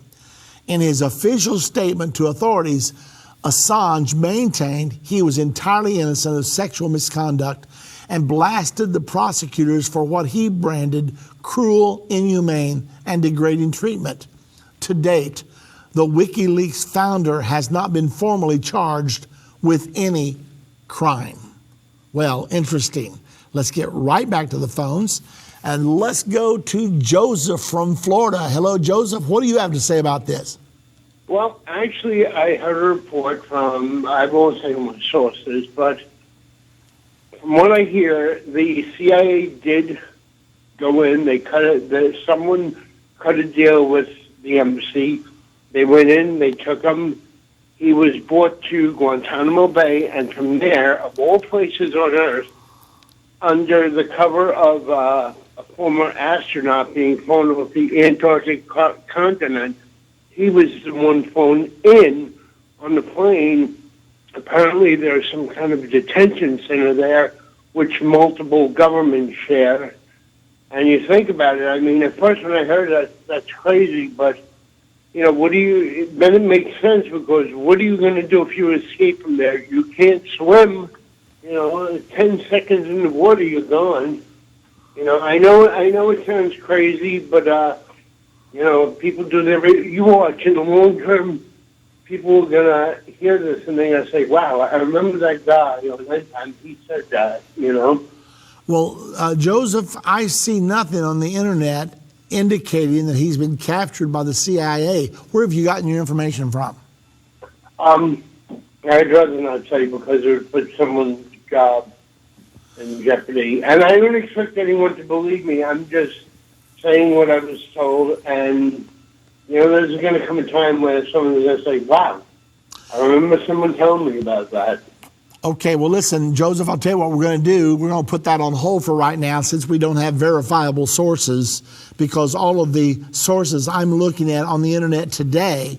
C: In his official statement to authorities, Assange maintained he was entirely innocent of sexual misconduct and blasted the prosecutors for what he branded cruel, inhumane, and degrading treatment. To date, the WikiLeaks founder has not been formally charged with any crime. Well, interesting. Let's get right back to the phones, and let's go to Joseph from Florida. Hello, Joseph. What do you have to say about this?
I: Well, actually, I heard a report from, I won't say my sources, but from what I hear, the CIA did go in. Someone cut a deal with the embassy. They went in, they took him. He was brought to Guantanamo Bay, and from there, of all places on Earth, under the cover of a former astronaut being flown off the Antarctic continent, he was the one flown in on the plane. Apparently, there's some kind of detention center there, which multiple governments share. And you think about it, I mean, at first when I heard that, that's crazy, but, you know, then it makes sense, because what are you going to do if you escape from there? You can't swim. You know, 10 seconds in the water, you're gone. You know, I know it sounds crazy, but, you know, people do you watch in the long term, people are going to hear this and they're going to say, wow, I remember that guy, you know, that time he said that, you know.
C: Well, Joseph, I see nothing on the internet indicating that he's been captured by the CIA. Where have you gotten your information from?
I: I'd rather not say, because it would put someone's job in jeopardy. And I don't expect anyone to believe me. I'm just saying what I was told. And, you know, there's going to come a time where someone's going to say, wow, I remember someone telling me about that.
C: Okay, well, listen, Joseph, I'll tell you what we're going to do. We're going to put that on hold for right now, since we don't have verifiable sources, because all of the sources I'm looking at on the internet today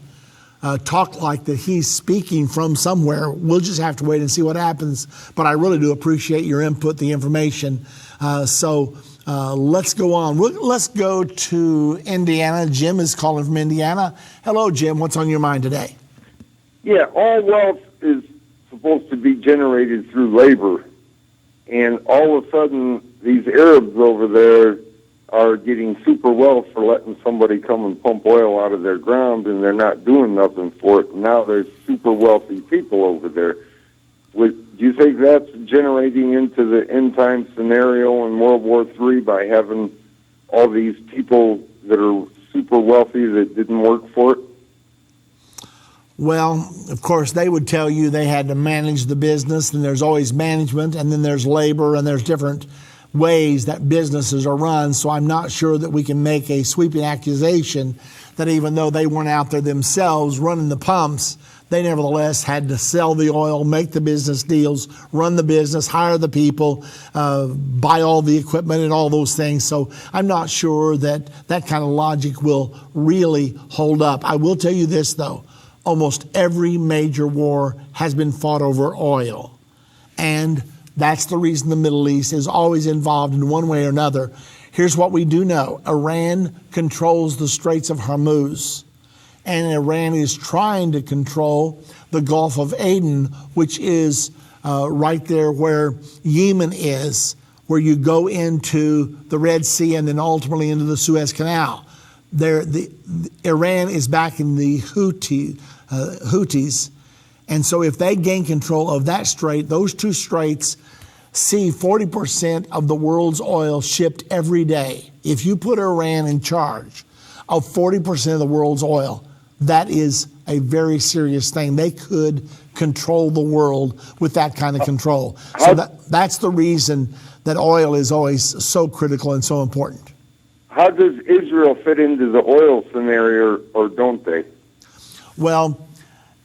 C: talk like that he's speaking from somewhere. We'll just have to wait and see what happens. But I really do appreciate your input, the information. So let's go on. Let's go to Indiana. Jim is calling from Indiana. Hello, Jim. What's on your mind today?
J: Yeah, all wealth is supposed to be generated through labor. And all of a sudden, these Arabs over there are getting super wealth for letting somebody come and pump oil out of their ground, and they're not doing nothing for it. Now there's super wealthy people over there. Do you think that's generating into the end time scenario in World War III by having all these people that are super wealthy that didn't work for it?
C: Well, of course, they would tell you they had to manage the business, and there's always management, and then there's labor, and there's different ways that businesses are run. So I'm not sure that we can make a sweeping accusation that even though they weren't out there themselves running the pumps, they nevertheless had to sell the oil, make the business deals, run the business, hire the people, buy all the equipment and all those things. So I'm not sure that that kind of logic will really hold up. I will tell you this, though. Almost every major war has been fought over oil. And that's the reason the Middle East is always involved in one way or another. Here's what we do know. Iran controls the Straits of Hormuz. And Iran is trying to control the Gulf of Aden, which is right there where Yemen is, where you go into the Red Sea and then ultimately into the Suez Canal. Iran is backing the Houthis. And so if they gain control of that strait, those two straits see 40% of the world's oil shipped every day. If you put Iran in charge of 40% of the world's oil, that is a very serious thing. They could control the world with that kind of control. So that's the reason that oil is always so critical and so important.
J: How does Israel fit into the oil scenario, or don't they?
C: Well,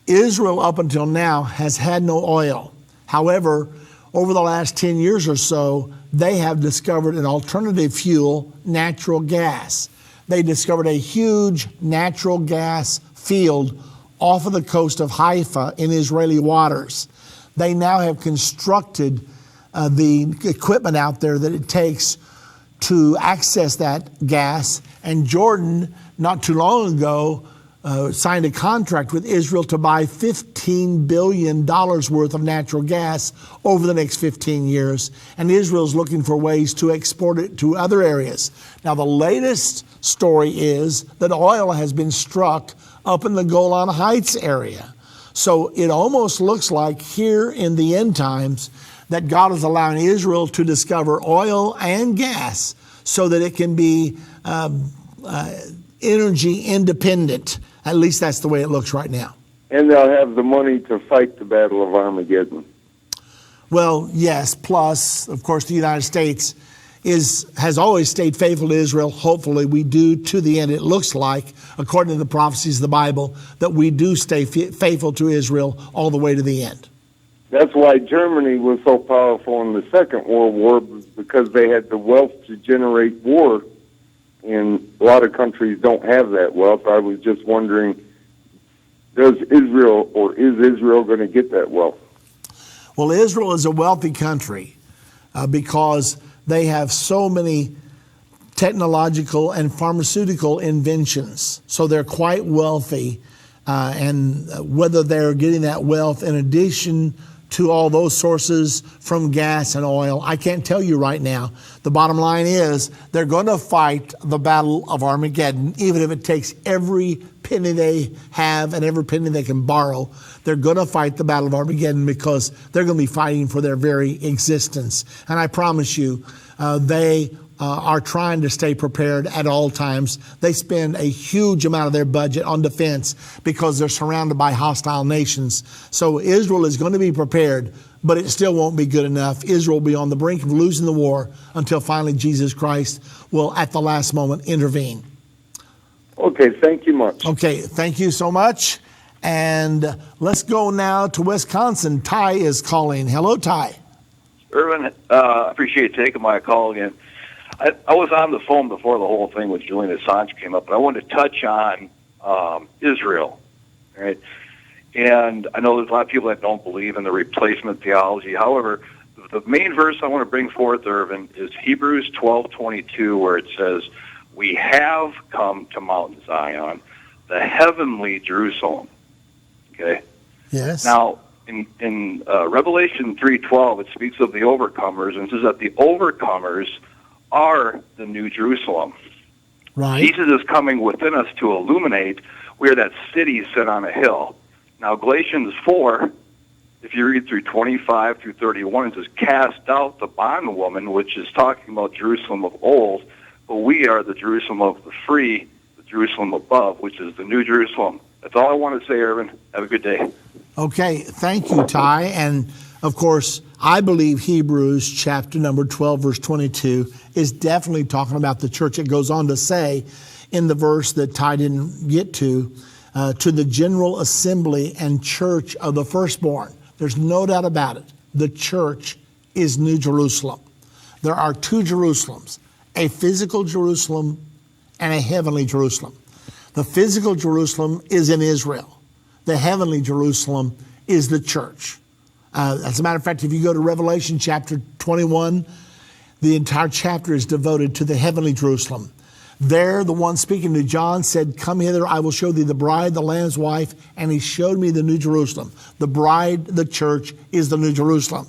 C: Israel up until now has had no oil. However, over the last 10 years or so, they have discovered an alternative fuel, natural gas. They discovered a huge natural gas field off of the coast of Haifa in Israeli waters. They now have constructed the equipment out there that it takes to access that gas. And Jordan, not too long ago, signed a contract with Israel to buy $15 billion worth of natural gas over the next 15 years. And Israel's looking for ways to export it to other areas. Now, the latest story is that oil has been struck up in the Golan Heights area. So it almost looks like here in the end times that God is allowing Israel to discover oil and gas so that it can be energy independent. At least that's the way it looks right now.
J: And they'll have the money to fight the Battle of Armageddon.
C: Well, yes. Plus, of course, the United States has always stayed faithful to Israel. Hopefully we do to the end. It looks like, according to the prophecies of the Bible, that we do stay faithful to Israel all the way to the end.
J: That's why Germany was so powerful in the Second World War, because they had the wealth to generate war. And a lot of countries don't have that wealth. I was just wondering, is Israel going to get that wealth?
C: Well, Israel is a wealthy country because they have so many technological and pharmaceutical inventions. So they're quite wealthy. And whether they're getting that wealth in addition to all those sources from gas and oil, I can't tell you right now. The bottom line is they're going to fight the Battle of Armageddon, even if it takes every penny they have and every penny they can borrow. They're going to fight the Battle of Armageddon because they're going to be fighting for their very existence. And I promise you, they are trying to stay prepared at all times. They spend a huge amount of their budget on defense because they're surrounded by hostile nations. So Israel is going to be prepared, but it still won't be good enough. Israel will be on the brink of losing the war until finally Jesus Christ will, at the last moment, intervene.
J: Okay, thank you much.
C: Okay, thank you so much. And let's go now to Wisconsin. Ty is calling. Hello, Ty.
K: Irvin, appreciate you taking my call again. I was on the phone before the whole thing with Julian Assange came up, but I wanted to touch on Israel, right? And I know there's a lot of people that don't believe in the replacement theology. However, the main verse I want to bring forth, Irvin, is Hebrews 12:22, where it says, "We have come to Mount Zion, the heavenly Jerusalem." Okay.
C: Yes.
K: Now, in Revelation 3:12, it speaks of the overcomers and says that the overcomers are the New Jerusalem.
C: Right.
K: Jesus is coming within us to illuminate where that city set on a hill. Now, Galatians 4, if you read through 25 through 31, it says, "Cast out the bondwoman," which is talking about Jerusalem of old, but we are the Jerusalem of the free, the Jerusalem above, which is the New Jerusalem. That's all I want to say, Irvin. Have a good day.
C: Okay, thank you, Ty. And of course, I believe Hebrews chapter number 12, verse 22 is definitely talking about the church. It goes on to say in the verse that Ty didn't get to the general assembly and church of the firstborn. There's no doubt about it. The church is New Jerusalem. There are two Jerusalems, a physical Jerusalem and a heavenly Jerusalem. The physical Jerusalem is in Israel. The heavenly Jerusalem is the church. As a matter of fact, if you go to Revelation chapter 21, the entire chapter is devoted to the heavenly Jerusalem. There, the one speaking to John said, "Come hither, I will show thee the bride, the Lamb's wife." And he showed me the New Jerusalem. The bride, the church, is the New Jerusalem.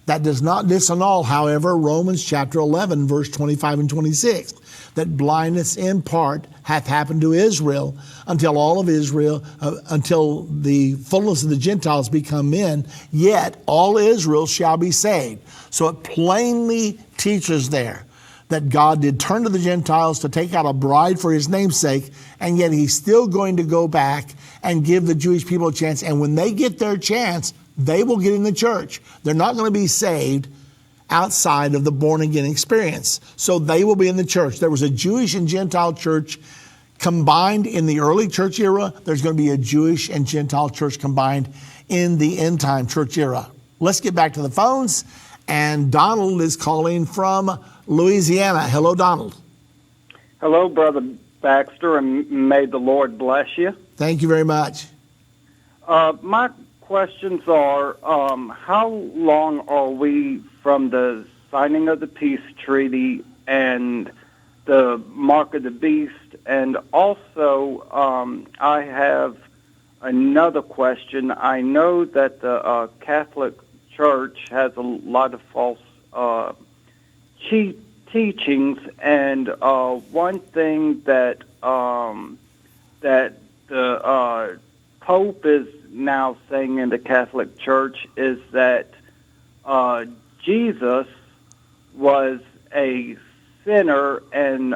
C: That does not disannul, however, Romans chapter 11, verse 25 and 26, that blindness in part hath happened to Israel until all of Israel, until the fullness of the Gentiles become men, yet all Israel shall be saved. So it plainly teaches there that God did turn to the Gentiles to take out a bride for his name's sake, and yet he's still going to go back and give the Jewish people a chance. And when they get their chance, they will get in the church. They're not going to be saved outside of the born-again experience. So they will be in the church. There was a Jewish and Gentile church combined in the early church era. There's going to be a Jewish and Gentile church combined in the end-time church era. Let's get back to the phones. And Donald is calling from Louisiana. Hello, Donald.
L: Hello, Brother Baxter, and may the Lord bless you.
C: Thank you very much.
L: My questions are, how long are we from the signing of the peace treaty and the mark of the beast. And also, I have another question. I know that the Catholic Church has a lot of false teachings, and one thing that that the Pope is now saying in the Catholic Church is that Jesus was a sinner, and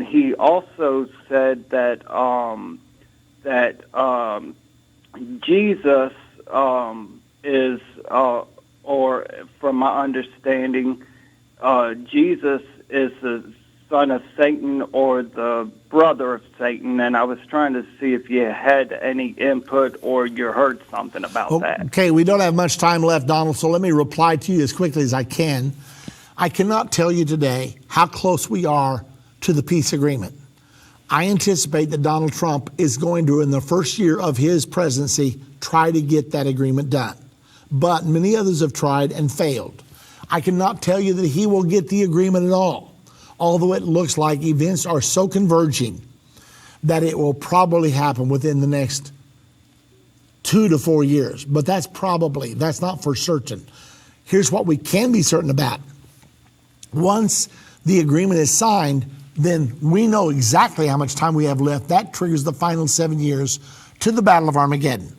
L: he also said that Jesus is, or from my understanding, Jesus is the son of Satan or the brother of Satan, and I was trying to see if you had any input or you heard something about that.
C: Okay, we don't have much time left, Donald, so let me reply to you as quickly as I can. I cannot tell you today how close we are to the peace agreement. I anticipate that Donald Trump is going to, in the first year of his presidency, try to get that agreement done. But many others have tried and failed. I cannot tell you that he will get the agreement at all, although it looks like events are so converging that it will probably happen within the next 2 to 4 years. But that's not for certain. Here's what we can be certain about. Once the agreement is signed, then we know exactly how much time we have left. That triggers the final 7 years to the Battle of Armageddon.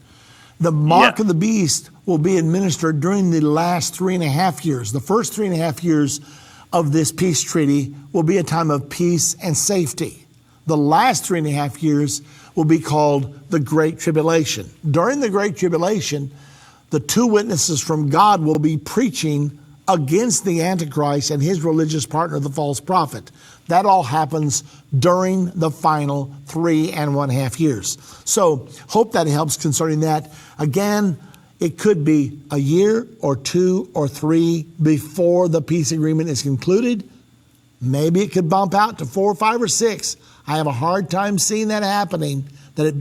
C: The mark of the beast will be administered during the last 3.5 years. The first 3.5 years of this peace treaty will be a time of peace and safety. The last 3.5 years will be called the Great Tribulation. During the Great Tribulation, the two witnesses from God will be preaching against the Antichrist and his religious partner, the false prophet. That all happens during the final 3.5 years. So hope that helps concerning that. Again, it could be a year or 2 or 3 before the peace agreement is concluded. Maybe it could bump out to 4 or 5 or 6. I have a hard time seeing that happening, that it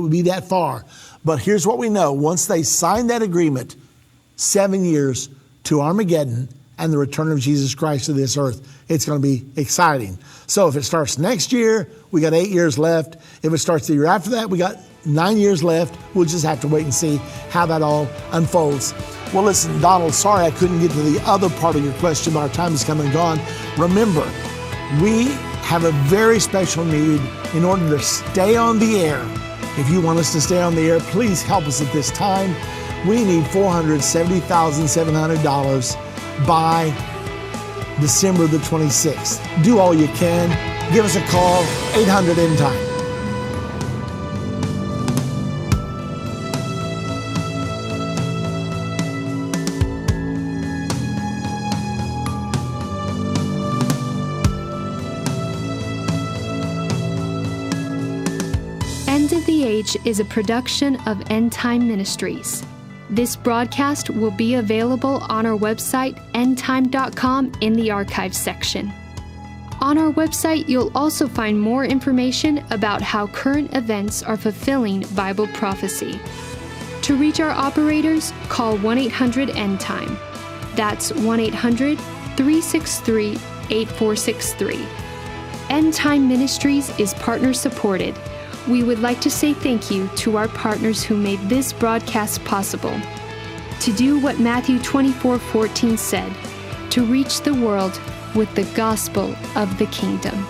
C: would be that far. But here's what we know. Once they sign that agreement, 7 years to Armageddon and the return of Jesus Christ to this earth, it's going to be exciting. So if it starts next year, we got 8 years left. If it starts the year after that, we got 9 years left. We'll just have to wait and see how that all unfolds. Well, listen, Donald, sorry I couldn't get to the other part of your question, but our time is come and gone. Remember, we have a very special need in order to stay on the air. If you want us to stay on the air, please help us at this time. We need $470,700 by December the 26th. Do all you can. Give us a call, 800-END-TIME.
M: End of the Age is a production of End Time Ministries. This broadcast will be available on our website, endtime.com, in the archives section. On our website, you'll also find more information about how current events are fulfilling Bible prophecy. To reach our operators, call 1-800-END-TIME. That's 1-800-363-8463. End Time Ministries is partner supported. We would like to say thank you to our partners who made this broadcast possible. To do what Matthew 24:14 said, to reach the world with the gospel of the kingdom.